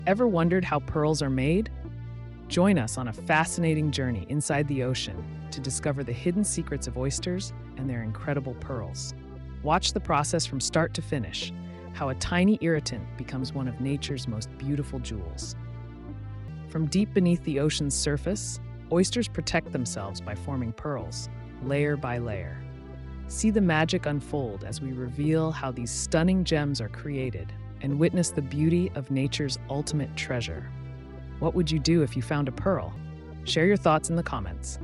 Ever wondered how pearls are made? Join us on a fascinating journey inside the ocean to discover the hidden secrets of oysters and their incredible pearls. Watch the process from start to finish, how a tiny irritant becomes one of nature's most beautiful jewels. From deep beneath the ocean's surface, oysters protect themselves by forming pearls, layer by layer. See the magic unfold as we reveal how these stunning gems are created and witness the beauty of nature's ultimate treasure. What would you do if you found a pearl? Share your thoughts in the comments.